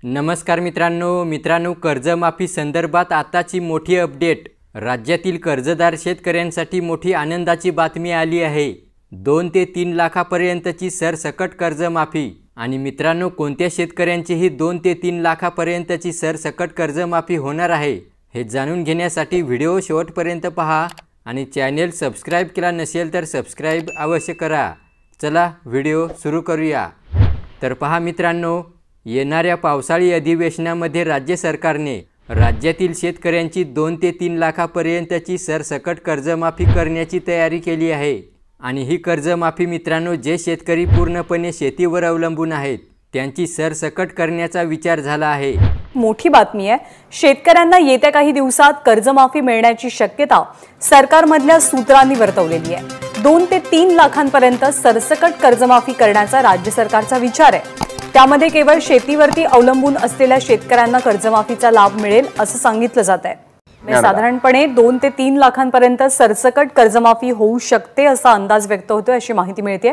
नमस्कार मित्रांनो, कर्जमाफी संदर्भात आताची मोठी अपडेट। राज्यातील कर्जदार शेतकऱ्यांसाठी मोठी आनंदाची बातमी आली आहे। 2 ते 3 लाखापर्यंतची सरसकट कर्जमाफी। आणि मित्रांनो, कोणत्या शेतकऱ्यांचीही 2 ते 3 लाखापर्यंतची सरसकट कर्जमाफी होणार आहे हे जाणून घेण्यासाठी व्हिडिओ शेवटपर्यंत पहा आणि चॅनल सबस्क्राइब केला नसेल तर सबस्क्राइब अवश्य करा। चला व्हिडिओ सुरू करूया। तर पहा मित्रांनो, येणाऱ्या पावसाळी अधिवेशनामध्ये राज्य सरकारने राज्यातील शेतकऱ्यांची 2 ते 3 लाखापर्यंतची सरसकट कर्जमाफी करण्याची तयारी केली आहे। आणि ही कर्जमाफी मित्रांनो, जे शेतकरी पूर्णपणे शेतीवर अवलंबून आहेत त्यांची सरसकट करण्याचा विचार झाला आहे। मोठी बातमी आहे। शेतकऱ्यांना येत्या काही दिवसात कर्जमाफी मिळण्याची शक्यता सरकारमधल्या सूत्रांनी वर्तवलेली आहे। 2 ते 3 लाखांपर्यंत सरसकट कर्जमाफी करण्याचा राज्य सरकारचा विचार आहे। त्यामध्ये केवळ शेतीवरती अवलंबून असलेल्या शेतकऱ्यांना कर्जमाफीचा लाभ मिळेल असं सांगितलं जात आहे। साधारणपणे 2 ते 3 लाखांपर्यंत सरसकट कर्जमाफी होऊ शकते असा अंदाज व्यक्त होतोय, अशी माहिती मिळते।